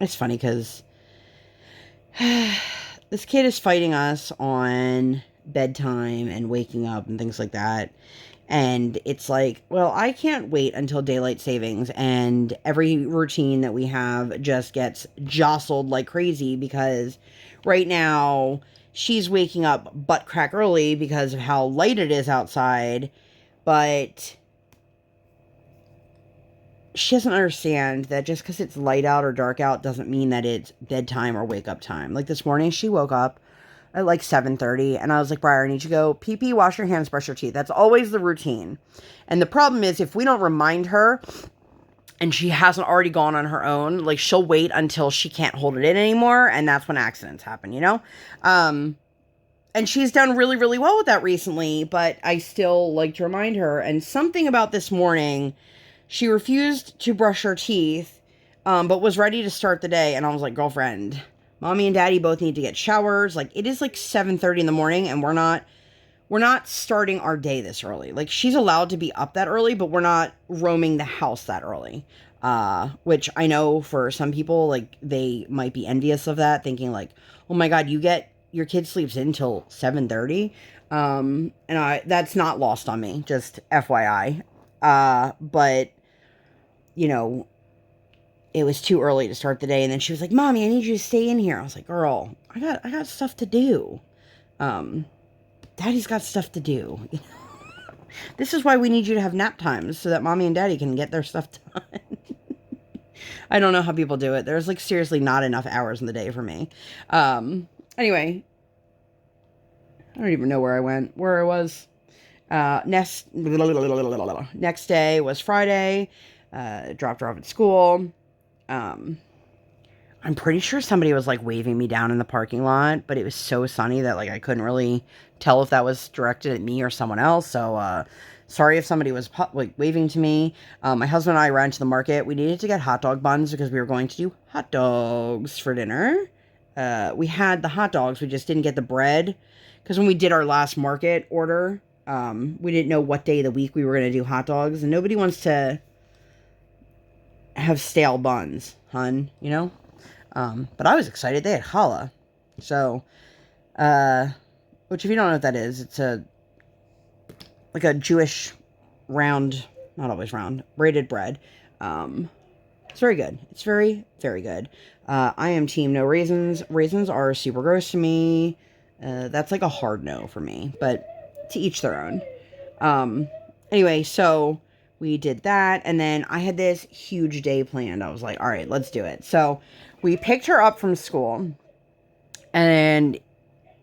it's funny because this kid is fighting us on bedtime and waking up and things like that. And it's like, well, I can't wait until daylight savings, and every routine that we have just gets jostled like crazy because right now she's waking up butt crack early because of how light it is outside. But she doesn't understand that just because it's light out or dark out doesn't mean that it's bedtime or wake up time. Like this morning, she woke up at like 7:30, and I was like, Briar, I need you to go pee, wash your hands, brush your teeth. That's always the routine. And the problem is, if we don't remind her and she hasn't already gone on her own, like she'll wait until she can't hold it in anymore, and that's when accidents happen, you know? And she's done really, really well with that recently, but I still like to remind her. And something about this morning, she refused to brush her teeth, but was ready to start the day. And I was like, girlfriend, Mommy and Daddy both need to get showers. Like, it is like 7:30 in the morning, and we're not starting our day this early. Like, she's allowed to be up that early, but we're not roaming the house that early. Which I know for some people, like, they might be envious of that, thinking like, oh my God, your kid sleeps in till 7:30. And that's not lost on me, just FYI. But you know, it was too early to start the day, and then she was like, Mommy, I need you to stay in here. I was like, girl, I got stuff to do. Daddy's got stuff to do. This is why we need you to have nap times, so that Mommy and Daddy can get their stuff done. I don't know how people do it. There's like seriously not enough hours in the day for me. Anyway, I don't even know where I was. Next day was Friday. Dropped her off at school. I'm pretty sure somebody was like waving me down in the parking lot, but it was so sunny that like I couldn't really tell if that was directed at me or someone else. So sorry if somebody was like waving to me. My husband and I ran to the market. We needed to get hot dog buns because we were going to do hot dogs for dinner. We had the hot dogs, we just didn't get the bread because when we did our last market order, we didn't know what day of the week we were going to do hot dogs, and nobody wants to have stale buns, hun, you know? But I was excited. They had challah. So, which if you don't know what that is, it's like a Jewish round, not always round, braided bread. It's very good. It's very, very good. I am team no raisins. Raisins are super gross to me. That's like a hard no for me, but to each their own. Anyway, so we did that, and then I had this huge day planned. I was like, all right, let's do it. So we picked her up from school and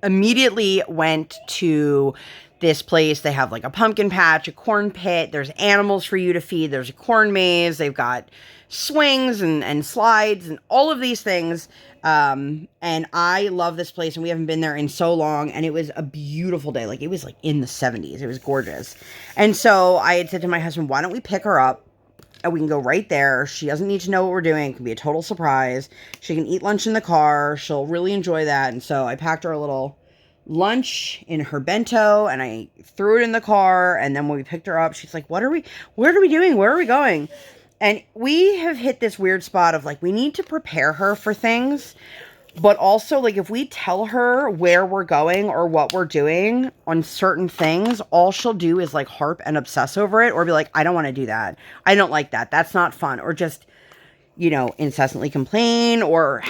immediately went to this place. They have like a pumpkin patch, a corn pit. There's animals for you to feed. There's a corn maze. They've got swings and slides and all of these things. And I love this place, and we haven't been there in so long, and it was a beautiful day. Like, it was like in the 70s. It was gorgeous. And so I had said to my husband, why don't we pick her up and we can go right there. She doesn't need to know what we're doing. It can be a total surprise. She can eat lunch in the car. She'll really enjoy that. And so I packed her a little lunch in her bento, and I threw it in the car. And then when we picked her up, she's like, what are we doing? Where are we going? And we have hit this weird spot of like, we need to prepare her for things, but also like if we tell her where we're going or what we're doing on certain things, all she'll do is like harp and obsess over it, or be like, I don't want to do that. I don't like that. That's not fun. Or just, you know, incessantly complain, or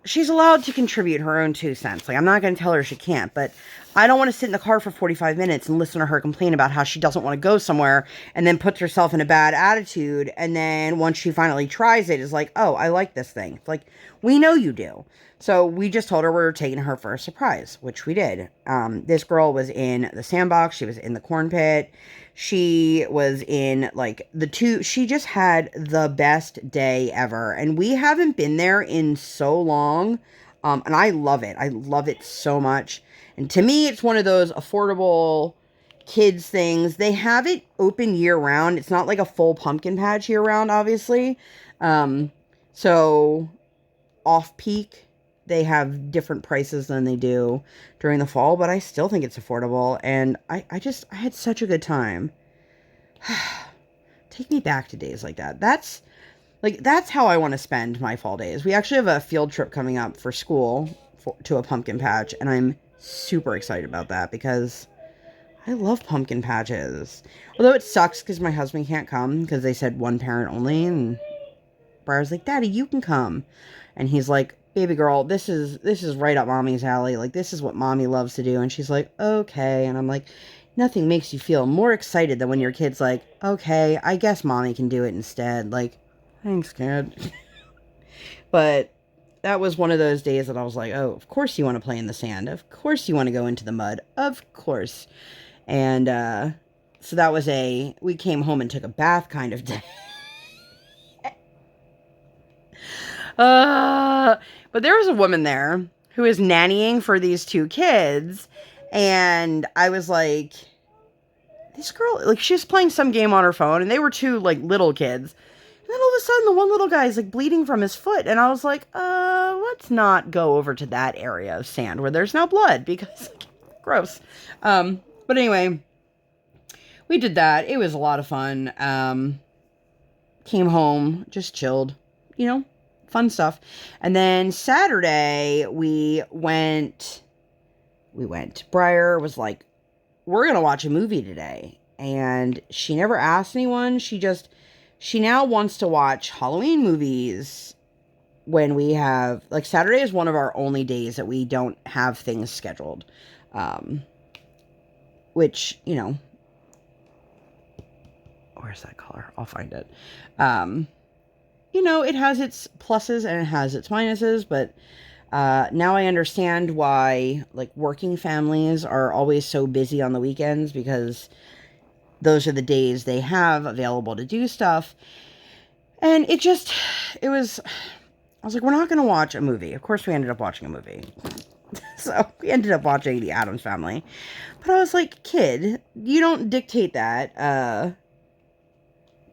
she's allowed to contribute her own 2 cents. Like, I'm not going to tell her she can't, but I don't want to sit in the car for 45 minutes and listen to her complain about how she doesn't want to go somewhere, and then puts herself in a bad attitude. And then once she finally tries it, is like, oh, I like this thing. It's like, we know you do. So we just told her we were taking her for a surprise, which we did. This girl was in the sandbox. She was in the corn pit. She was in like she just had the best day ever. And we haven't been there in so long. And I love it. I love it so much. And to me, it's one of those affordable kids things. They have it open year round. It's not like a full pumpkin patch year round, obviously. So off peak, they have different prices than they do during the fall, but I still think it's affordable. And I had such a good time. Take me back to days like that. That's how I want to spend my fall days. We actually have a field trip coming up for school to a pumpkin patch, and I'm super excited about that because I love pumpkin patches. Although it sucks because my husband can't come because they said one parent only, and Briar's like, Daddy, you can come. And he's like, baby girl, this is right up mommy's alley. Like, this is what mommy loves to do. And she's like, okay. And I'm like, nothing makes you feel more excited than when your kid's like, okay, I guess mommy can do it instead. Like, thanks, kid. But that was one of those days that I was like, oh, of course you want to play in the sand. Of course you want to go into the mud. Of course. And so that was we came home and took a bath kind of day. But there was a woman there who is nannying for these 2 kids. And I was like, this girl, like, she was playing some game on her phone, and they were 2 like little kids. And then all of a sudden, the one little guy is like bleeding from his foot. And I was like, let's not go over to that area of sand where there's now blood, because like, gross. But anyway, we did that. It was a lot of fun. Came home, just chilled, you know, fun stuff. And then Saturday we went. Briar was like, we're going to watch a movie today. And she never asked anyone. She now wants to watch Halloween movies when we have, like, Saturday is one of our only days that we don't have things scheduled. Which, you know, where's that color? I'll find it. You know, it has its pluses and it has its minuses, but now I understand why, like, working families are always so busy on the weekends, because those are the days they have available to do stuff. And it was, I was like, we're not going to watch a movie. Of course, we ended up watching a movie. So we ended up watching The Addams Family. But I was like, kid, you don't dictate that.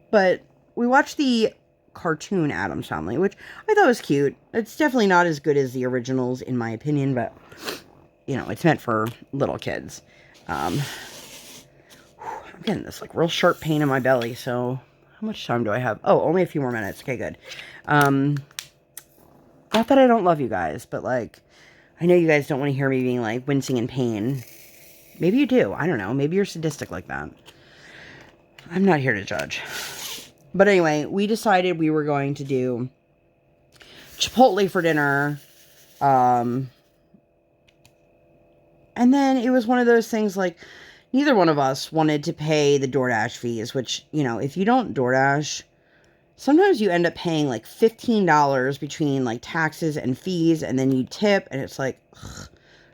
But we watched the cartoon Addams Family, which I thought was cute. It's definitely not as good as the originals, in my opinion, but, you know, it's meant for little kids. I'm getting this, like, real sharp pain in my belly, so how much time do I have? Oh, only a few more minutes. Okay, good. Not that I don't love you guys, but, like, I know you guys don't want to hear me being, like, wincing in pain. Maybe you do. I don't know. Maybe you're sadistic like that. I'm not here to judge. But anyway, we decided we were going to do Chipotle for dinner. And then it was one of those things, like, neither one of us wanted to pay the DoorDash fees, which, you know, if you don't DoorDash, sometimes you end up paying like $15 between like taxes and fees, and then you tip, and it's like, ugh,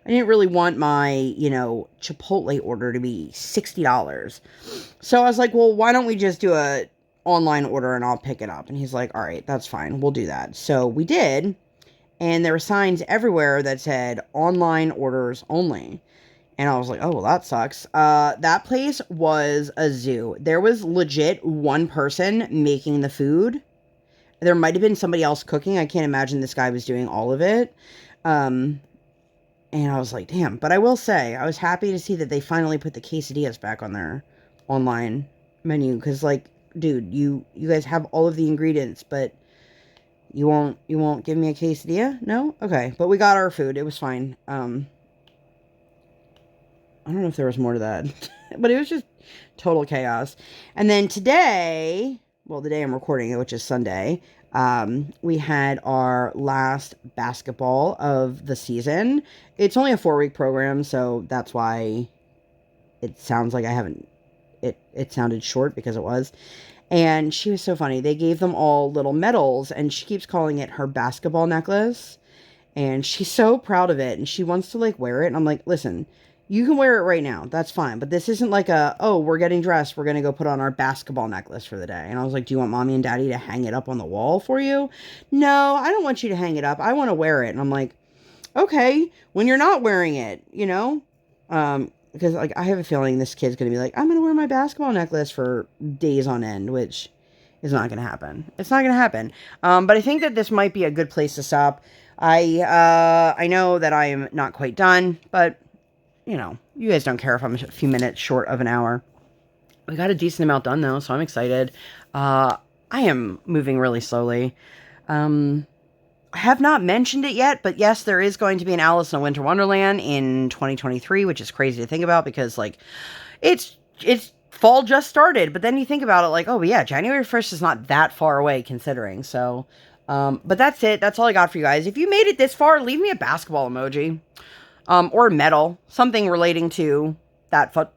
I didn't really want my, you know, Chipotle order to be $60. So I was like, well, why don't we just do a online order and I'll pick it up? And he's like, all right, that's fine. We'll do that. So we did. And there were signs everywhere that said online orders only. And I was like, oh, well, that sucks. That place was a zoo. There was legit one person making the food. There might have been somebody else cooking. I can't imagine this guy was doing all of it. And I was like, damn. But I will say, I was happy to see that they finally put the quesadillas back on their online menu. Because, like, dude, you guys have all of the ingredients, but you won't give me a quesadilla? No? Okay. But we got our food. It was fine. I don't know if there was more to that, but it was just total chaos. And then today, well, the day I'm recording it, which is Sunday, we had our last basketball of the season. It's only a 4-week program, so that's why it sounds like I haven't, it sounded short because it was. And she was so funny. They gave them all little medals, and she keeps calling it her basketball necklace. And she's so proud of it, and she wants to, like, wear it. And I'm like, listen, you can wear it right now. That's fine. But this isn't like a, oh, we're getting dressed, we're going to go put on our basketball necklace for the day. And I was like, do you want mommy and daddy to hang it up on the wall for you? No, I don't want you to hang it up. I want to wear it. And I'm like, okay, when you're not wearing it, you know? Because, like, I have a feeling this kid's going to be like, I'm going to wear my basketball necklace for days on end, which is not going to happen. It's not going to happen. But I think that this might be a good place to stop. I know that I am not quite done, but, you know, you guys don't care if I'm a few minutes short of an hour. We got a decent amount done, though, so I'm excited. I am moving really slowly. I have not mentioned it yet, but yes, there is going to be an Alice in a Winter Wonderland in 2023, which is crazy to think about because, like, it's fall just started, but then you think about it like, oh, yeah, January 1st is not that far away considering, so, but that's it. That's all I got for you guys. If you made it this far, leave me a basketball emoji, or a medal, something relating to that fun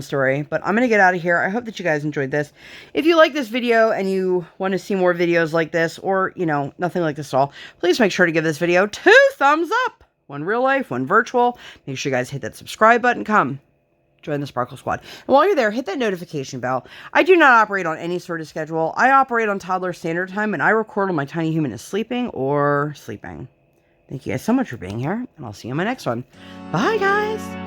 story. But I'm going to get out of here. I hope that you guys enjoyed this. If you like this video and you want to see more videos like this, or, you know, nothing like this at all, please make sure to give this video 2 thumbs up. One real life, one virtual. Make sure you guys hit that subscribe button. Come join the Sparkle Squad. And while you're there, hit that notification bell. I do not operate on any sort of schedule. I operate on toddler standard time, and I record when my tiny human is sleeping or sleeping. Thank you guys so much for being here, and I'll see you in my next one. Bye, guys!